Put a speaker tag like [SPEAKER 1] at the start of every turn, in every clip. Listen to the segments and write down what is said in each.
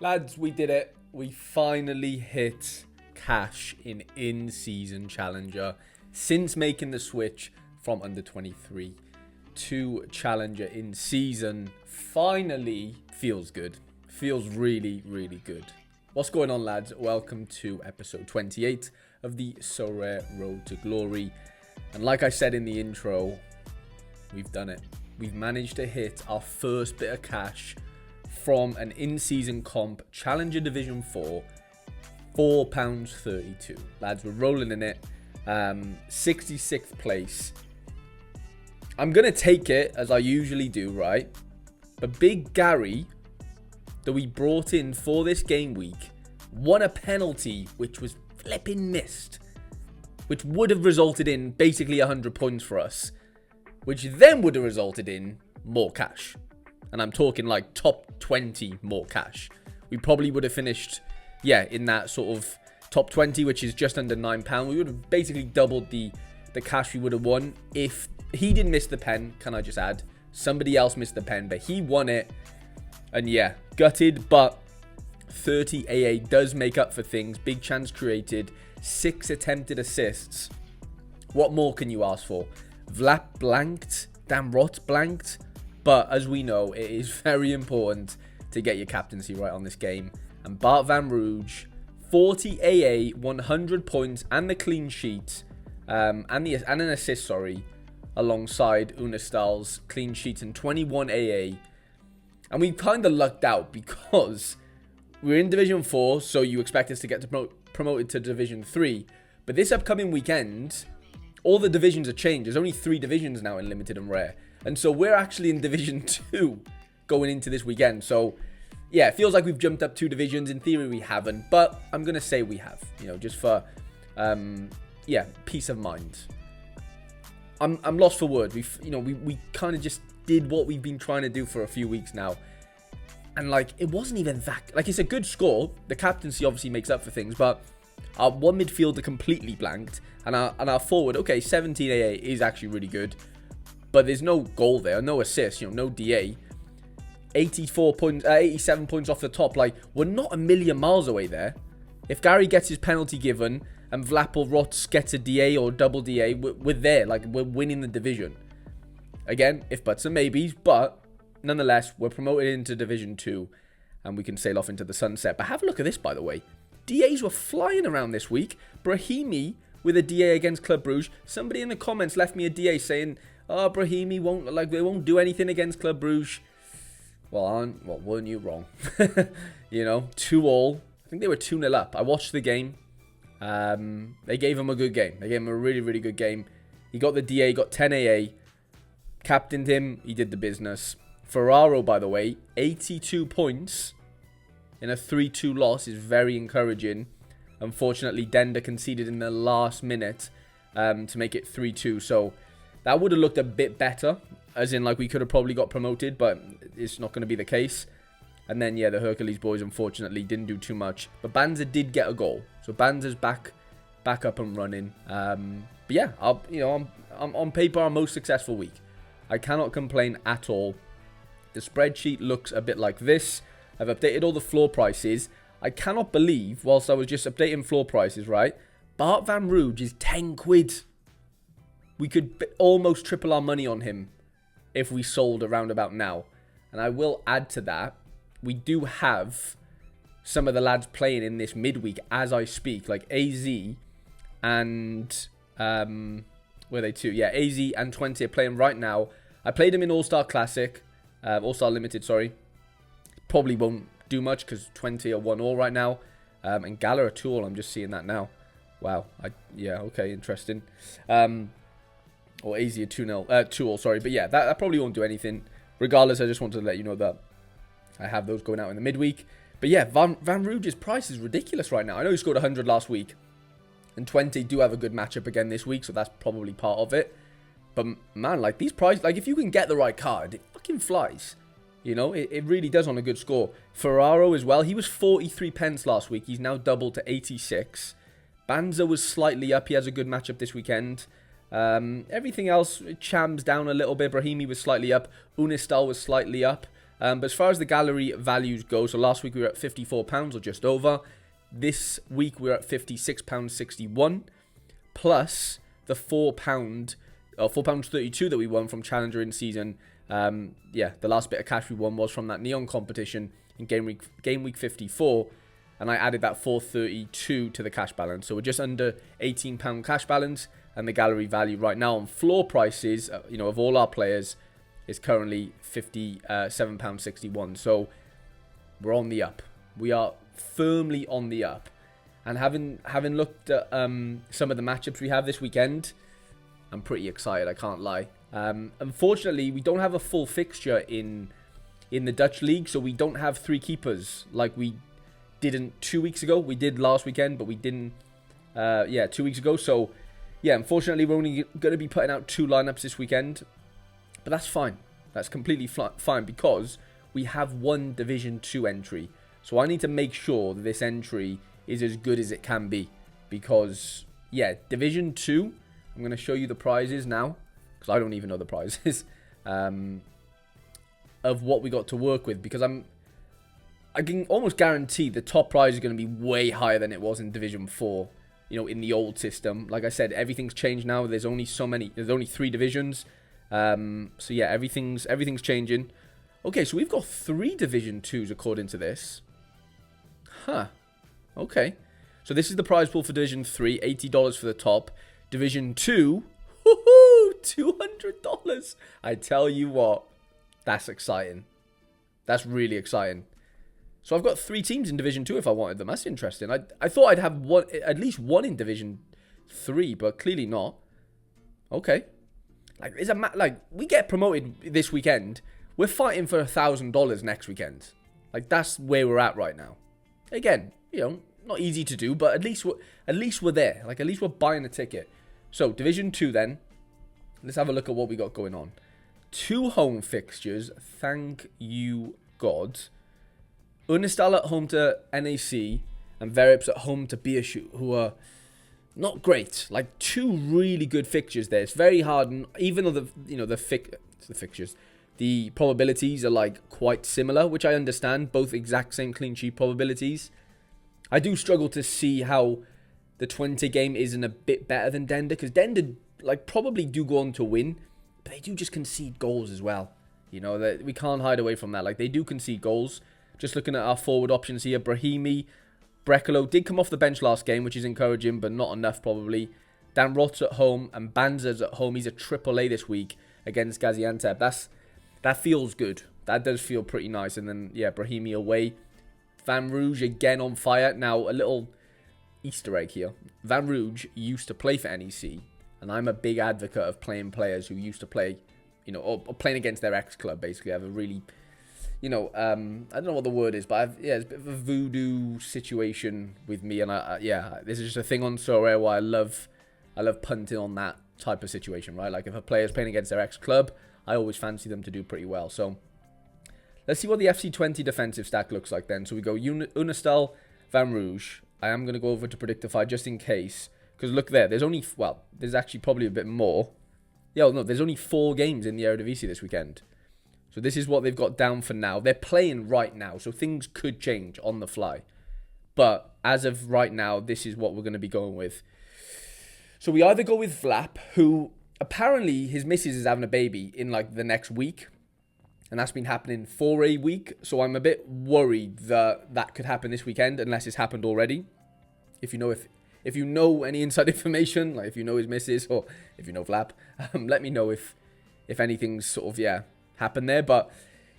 [SPEAKER 1] Lads, we did it. We finally hit cash in-season challenger since making the switch from under 23 to challenger in season. Finally feels good. Feels really, really good. What's going on, lads? Welcome to episode 28 of the Sorare Road to Glory. And like I said in the intro, we've done it. We've managed to hit our first bit of cash from an in-season comp, Challenger Division 4, £4.32. Lads, we're rolling in it. 66th place. I'm going to take it, as I usually do, right? But Big Gary, that we brought in for this game week, won a penalty which was flipping missed, which would have resulted in basically 100 points for us, which then would have resulted in more cash. And I'm talking like top 20 more cash. We probably would have finished, in that sort of top 20, which is just under £9. We would have basically doubled the cash we would have won if he didn't miss the pen, can I just add. Somebody else missed the pen, but he won it. And yeah, gutted, but 30 AA does make up for things. Big chance created, 6 attempted assists. What more can you ask for? Vlap blanked, Damrot blanked. But as we know, it is very important to get your captaincy right on this game. And Bart Van Rouge, 40 AA, 100 points, and the clean sheet, and an assist, alongside Unistal's clean sheet and 21 AA. And we kind of lucked out because we're in Division 4, so you expect us to get promoted to Division 3. But this upcoming weekend, all the divisions are changed. There's only 3 divisions now in Limited and Rare. And so we're actually in Division 2 going into this weekend. So, yeah, it feels like we've jumped up 2 divisions. In theory, we haven't. But I'm going to say we have, just for, peace of mind. I'm lost for words. We kind of just did what we've been trying to do for a few weeks now. And, it wasn't even that. It's a good score. The captaincy obviously makes up for things. But our one midfielder completely blanked. And our forward, 17 AA is actually really good. But there's no goal there, no assist, no DA. 87 points off the top. We're not a million miles away there. If Gary gets his penalty given and Vlap or Rots gets a DA or double DA, we're there. We're winning the division. Again, if buts and maybes, but nonetheless, we're promoted into Division 2 and we can sail off into the sunset. But have a look at this, by the way. DAs were flying around this week. Brahimi with a DA against Club Brugge. Somebody in the comments left me a DA saying, oh, Brahimi they won't do anything against Club Brugge. Well, weren't you wrong? 2-2. I think they were 2-0 up. I watched the game. They gave him a good game. They gave him a really, really good game. He got the DA, got 10 AA. Captained him. He did the business. Ferraro, by the way, 82 points in a 3-2 loss is very encouraging. Unfortunately, Denda conceded in the last minute to make it 3-2. So that would have looked a bit better, as in we could have probably got promoted, but it's not going to be the case. And then the Hercules boys unfortunately didn't do too much, but Banza did get a goal, so Banza's back up and running. But yeah, I'm on paper our most successful week. I cannot complain at all. The spreadsheet looks a bit like this. I've updated all the floor prices. I cannot believe, whilst I was just updating floor prices, right? Bart Van Rouge is 10 quid. We could almost triple our money on him if we sold around about now. And I will add to that, we do have some of the lads playing in this midweek as I speak. Like AZ and... were they 2? Yeah, AZ and 20 are playing right now. I played him in All-Star Classic. All-Star Limited, sorry. Probably won't do much because 20 are 1-1 right now. And Gala are 2-2. I'm just seeing that now. Wow. Okay, interesting. Or AZ are 2-2, sorry. But yeah, that probably won't do anything. Regardless, I just wanted to let you know that I have those going out in the midweek. But yeah, Van Rouge's price is ridiculous right now. I know he scored 100 last week. And 20 do have a good matchup again this week, so that's probably part of it. But man, these prices, if you can get the right card, it fucking flies. It really does on a good score. Ferraro as well. He was 43 pence last week. He's now doubled to 86. Banza was slightly up. He has a good matchup this weekend. Everything else, Cham's down a little bit. Brahimi was slightly up. Unistal was slightly up. But as far as the gallery values go, so last week we were at £54 or just over. This week we're at £56.61 plus the £4.32 that we won from Challenger in season. The last bit of cash we won was from that Neon competition in game week 54, and I added that £4.32 to the cash balance. So we're just under £18 cash balance, and the gallery value right now on floor prices, of all our players, is currently £57.61. So we're on the up. We are firmly on the up. And having looked at some of the matchups we have this weekend, I'm pretty excited, I can't lie. Unfortunately, we don't have a full fixture in the Dutch league, so we don't have 3 keepers like we didn't 2 weeks ago. We did last weekend, but we didn't 2 weeks ago. So yeah, unfortunately, we're only going to be putting out 2 lineups this weekend, but that's fine. That's completely fine because we have 1 Division 2 entry. So I need to make sure that this entry is as good as it can be, because Division 2, I'm going to show you the prizes now, because I don't even know the prizes of what we got to work with, because I can almost guarantee the top prize is going to be way higher than it was in Division 4, in the old system. Like I said, everything's changed now. There's only 3 divisions. Everything's changing. Okay, so we've got 3 Division 2s according to this. Huh. Okay. So this is the prize pool for Division 3, $80 for the top. Division 2, woohoo, $200. I tell you what, that's exciting. That's really exciting. So I've got 3 teams in Division 2 if I wanted them. That's interesting. I thought I'd have at least one in Division 3, but clearly not. Okay. We get promoted this weekend. We're fighting for $1,000 next weekend. That's where we're at right now. Again, not easy to do, but at least we're there. At least we're buying a ticket. So Division 2 then. Let's have a look at what we got going on. 2 home fixtures. Thank you, God. Unistal at home to NAC and Verips at home to BSU, who are not great. 2 really good fixtures there. It's very hard, and even though the fixtures, the probabilities are quite similar, which I understand, both exact same clean sheet probabilities. I do struggle to see how the 20 game isn't a bit better than Dender, because Dender probably do go on to win, but they do just concede goals as well. That we can't hide away from that. They do concede goals. Just looking at our forward options here, Brahimi, Brekalo did come off the bench last game, which is encouraging, but not enough probably. Dan Roth's at home and Banzer's at home. He's a AAA this week against Gaziantep. That feels good. That does feel pretty nice. And then, Brahimi away. Van Rouge again on fire. Now, a little Easter egg here. Van Rouge used to play for NEC, and I'm a big advocate of playing players who used to play, or playing against their ex-club, basically. I have a really, I don't know what the word is, but it's a bit of a voodoo situation with me, and this is just a thing on Sorare where I love punting on that type of situation, right? If a player's playing against their ex-club, I always fancy them to do pretty well. So let's see what the FC20 defensive stack looks like then. So we go Unistal, Van Rouge. I am going to go over to Predictify just in case. Because look there, there's actually probably a bit more. There's only 4 games in the Eredivisie this weekend. So this is what they've got down for now. They're playing right now, so things could change on the fly. But as of right now, this is what we're going to be going with. So we either go with Vlap, who apparently his missus is having a baby in the next week. And that's been happening for a week. So I'm a bit worried that could happen this weekend, unless it's happened already. If you know any inside information, if you know his missus or if you know Vlap, let me know if anything's sort of, happened there. But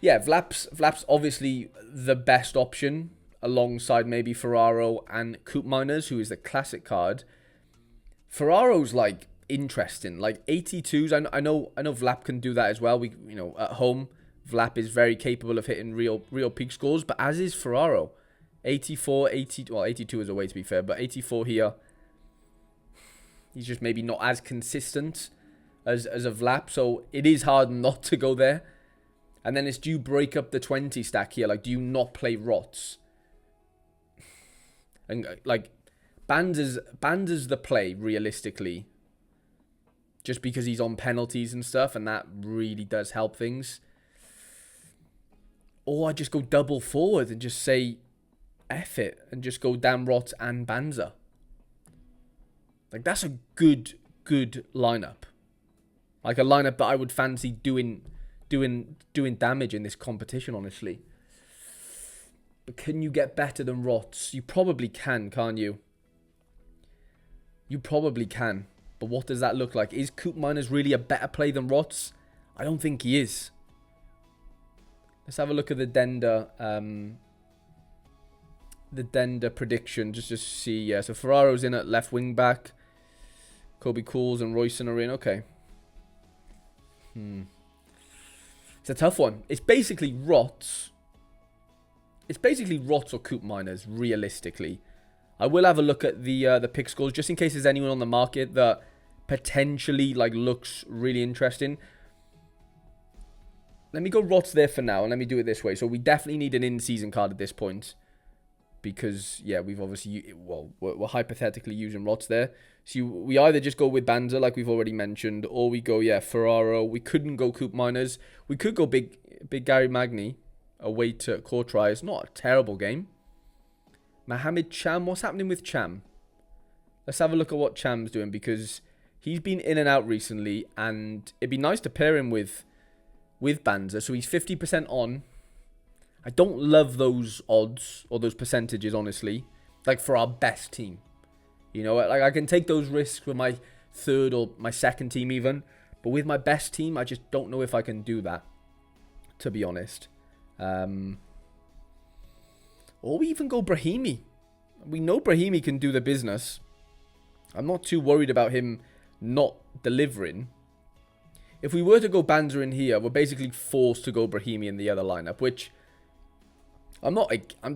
[SPEAKER 1] Vlap's obviously the best option alongside maybe Ferraro and Coop Miners, who is the classic card. Ferraro's interesting. 82s, I know Vlap can do that as well. We at home, Vlap is very capable of hitting real peak scores, but as is Ferraro. 84, 82 is a way to be fair, but 84 here, he's just maybe not as consistent as a Vlap, so it is hard not to go there. And then do you break up the 20 stack here? Do you not play Rots? And Bander's the play realistically, just because he's on penalties and stuff, and that really does help things. Or I just go double forward and just say F it and just go Damrot and Banza. Like, that's a good lineup. Like a lineup that I would fancy doing damage in this competition, honestly. But can you get better than Rots? You probably can, can't you? You probably can. But what does that look like? Is Coop Miners really a better play than Rots? I don't think he is. Let's have a look at the Dender prediction just to see. Yeah, so Ferraro's in at left wing back. Kobe Cools and Royson are in. Okay. It's a tough one. It's basically Rots. It's basically Rots or Coop Miners, realistically. I will have a look at the pick scores just in case there's anyone on the market that potentially like looks really interesting. Let me go Rots there for now, and let me do it this way. So we definitely need an in-season card at this point. Because, yeah, we've obviously... Well, we're hypothetically using Rots there. So we either just go with Banza, like we've already mentioned, or we go, yeah, Ferraro. We couldn't go Coop Miners. We could go big Gary Magny away to Courtrai. It's not a terrible game. Mohamed Cham. What's happening with Cham? Let's have a look at what Cham's doing, because he's been in and out recently, and it'd be nice to pair him with Banza. So he's 50% on. I don't love those odds or those percentages, honestly. Like, for our best team. You know, like, I can take those risks with my third or my second team even. But with my best team, I just don't know if I can do that, to be honest. Or we even go Brahimi. We know Brahimi can do the business. I'm not too worried about him not delivering. If we were to go Banza in here, we're basically forced to go Brahimi in the other lineup, which I'm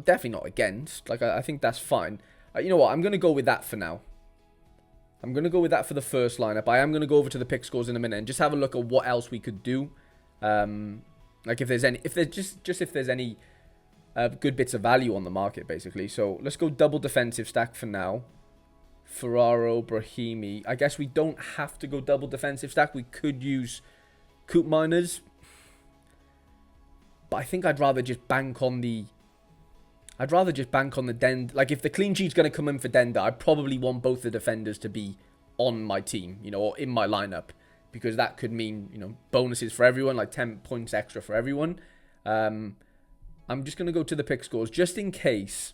[SPEAKER 1] definitely not against. Like, I think that's fine. You know what? I'm going to go with that for now. I'm going to go with that for the first lineup. I am going to go over to the pick scores in a minute and just have a look at what else we could do. Like, if there's any good bits of value on the market, basically. So let's go double defensive stack for now. Ferraro, Brahimi. I guess we don't have to go double defensive stack. We could use Coop Miners. But I think I'd rather just bank on the... Dender. Like, if the clean sheet's going to come in for Dender, I probably want both the defenders to be on my team, you know, or in my lineup. Because that could mean, you know, bonuses for everyone, like 10 points extra for everyone. I'm just going to go to the pick scores, just in case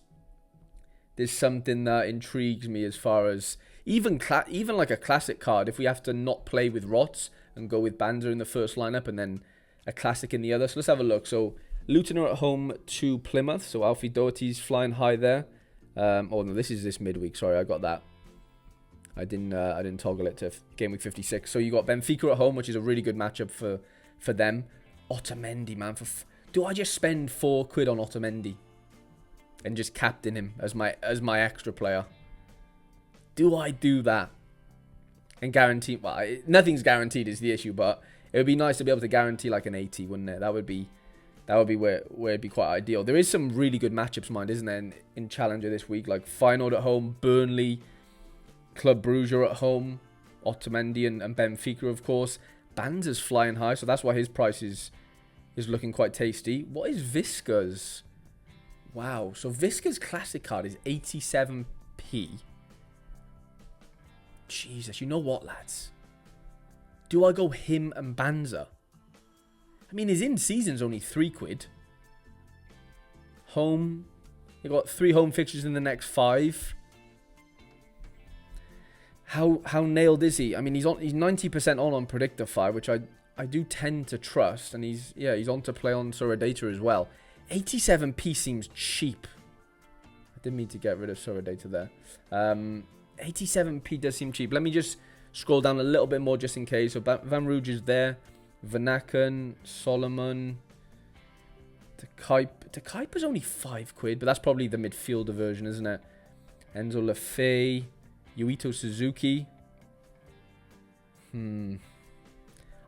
[SPEAKER 1] there's something that intrigues me as far as... Even like a classic card, if we have to not play with Rots and go with Banza in the first lineup and then a classic in the other. So let's have a look. So Luton are at home to Plymouth. So Alfie Doherty's flying high there. Oh no, this is this midweek. Sorry, I got that. I didn't toggle it to game week 56. So you got Benfica at home, which is a really good matchup for them. Otamendi, man. Do I just spend £4 on Otamendi and just captain him as my extra player? Do I do that and guarantee? Well, nothing's guaranteed is the issue, but it would be nice to be able to guarantee like an 80, wouldn't it? That would be where it'd be quite ideal. There is some really good matchups, mind, isn't there, in Challenger this week? Like Feyenoord at home, Burnley, Club Brugge are at home, Otamendi and Benfica, of course. Banza's flying high, so that's why his price is looking quite tasty. What is Visca's? Wow, so Visca's classic card is 87p. Jesus, you know what, lads? Do I go him and Banza? I mean, his in-season's only £3. Home. You've got 3 home fixtures in the next 5. How nailed is he? I mean, he's 90% on Predictify, which I do tend to trust. And he's on to play on Sorare as well. 87p seems cheap. I didn't mean to get rid of Sorare there. 87p does seem cheap. Let me just scroll down a little bit more just in case. So Van Rouge is there. Vanaken, Solomon. De Kuiper's only £5, but that's probably the midfielder version, isn't it? Enzo Lefebvre. Yuito Suzuki. I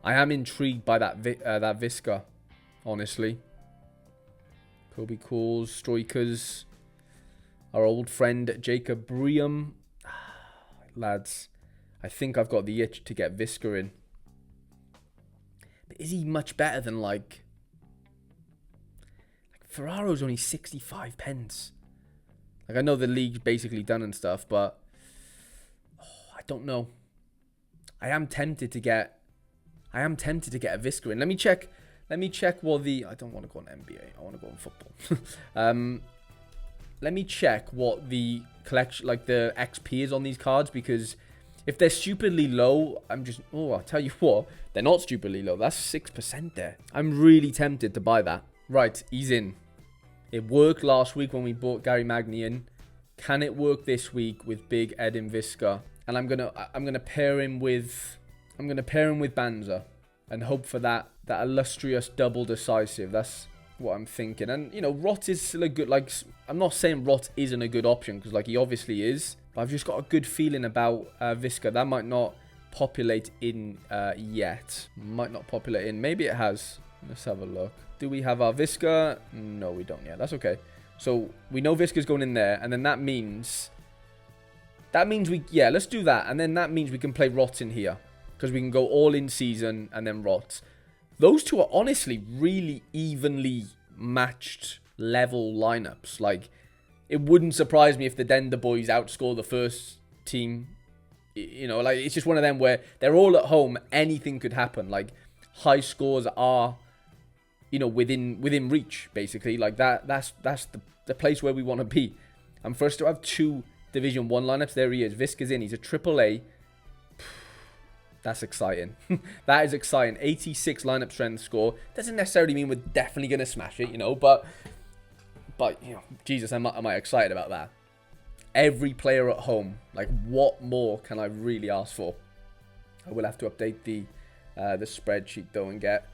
[SPEAKER 1] am intrigued by that Visca, honestly. Kobe Calls, Stroikers. Our old friend Jacob Briam. Lads, I think I've got the itch to get Visca in. But is he much better than like Ferraro's only 65 pence. Like, I know the league's basically done and stuff, but I don't know. I am tempted to get a Visca in. Let me check what the... I don't want to go on NBA. I want to go on football. Let me check what the collection, like the XP is on these cards, because if they're stupidly low, I'll tell you what, they're not stupidly low. That's 6% there. I'm really tempted to buy that. Right, he's in. It worked last week when we bought Gary Magny in. Can it work this week with Big Edin Visca? And I'm gonna pair him with Banza and hope for that illustrious double decisive. That's what I'm thinking. And you know, Rot is still a good, like, I'm not saying Rot isn't a good option, because like he obviously is, but I've just got a good feeling about Visca. That might not populate in yet. Might not populate in. Maybe it has. Let's have a look. Do we have our Visca? No, we don't yet. That's okay. So we know Visca's going in there, and then that means let's do that. And then that means we can play Rot in here, because we can go all in season and then Rot. Those two are honestly really evenly matched level lineups. Like, it wouldn't surprise me if the Dender boys outscore the first team. You know, like, it's just one of them where they're all at home. Anything could happen. Like, high scores are, you know, within reach, basically. Like, that's the place where we want to be. And for us to have two Division 1 lineups, there he is. Visca's in. He's a AAA. That's exciting. That is exciting. 86 lineup strength score. Doesn't necessarily mean we're definitely going to smash it, you know, but you know, Jesus, am I excited about that. Every player at home. Like, what more can I really ask for? I will have to update the spreadsheet though and get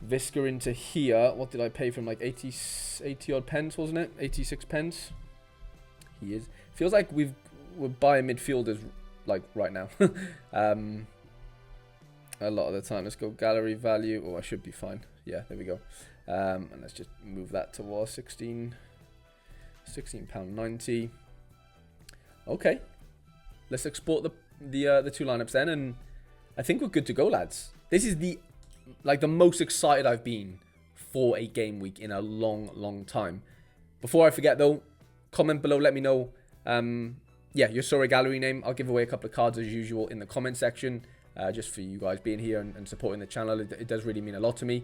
[SPEAKER 1] Visca into here. What did I pay for him? Like 80 odd pence, wasn't it? 86 pence. He is. Feels like we're buying midfielders like right now. A lot of the time. Let's go gallery value. Oh, I should be fine. Yeah, there we go. And let's just move that to our £16.90. Okay, let's export the two lineups then, and I think we're good to go, lads. This is the most excited I've been for a game week in a long time. Before I forget though, comment below, let me know your Sorare gallery name. I'll give away a couple of cards as usual in the comment section, just for you guys being here and supporting the channel. It does really mean a lot to me.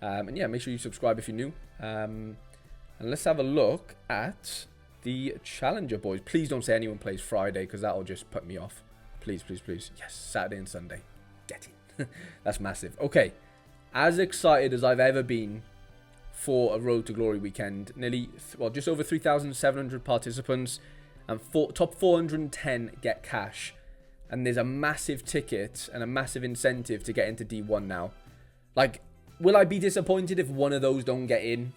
[SPEAKER 1] And yeah, make sure you subscribe if you're new. And let's have a look at the Challenger boys. Please don't say anyone plays Friday, because that'll just put me off. Please, please, please. Yes, Saturday and Sunday. Get in. That's massive. Okay, as excited as I've ever been for a Road to Glory weekend. Just over 3,700 participants, and top 410 get cash. And there's a massive ticket and a massive incentive to get into D1 now. Like, will I be disappointed if one of those don't get in?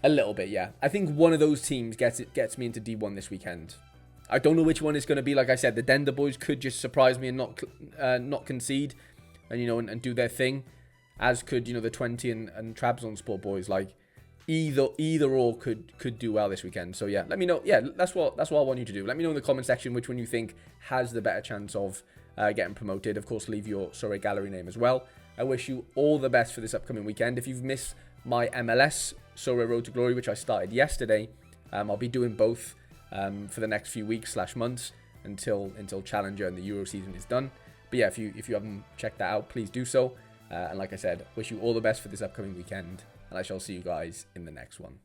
[SPEAKER 1] A little bit, yeah. I think one of those teams gets me into D1 this weekend. I don't know which one it's going to be. Like I said, the Dender boys could just surprise me and not concede, and and do their thing, as could the 20 and Trabzon Sport boys. Like, either or could do well this weekend. So yeah, let me know. Yeah, that's what I want you to do. Let me know in the comment section which one you think has the better chance of getting promoted. Of course, leave your Sorare gallery name as well. I wish you all the best for this upcoming weekend. If you've missed my MLS Sorare Road to Glory, which I started yesterday, I'll be doing both for the next few weeks / months until Challenger and the Euro season is done. But yeah, if you haven't checked that out, please do so. And like I said, wish you all the best for this upcoming weekend, and I shall see you guys in the next one.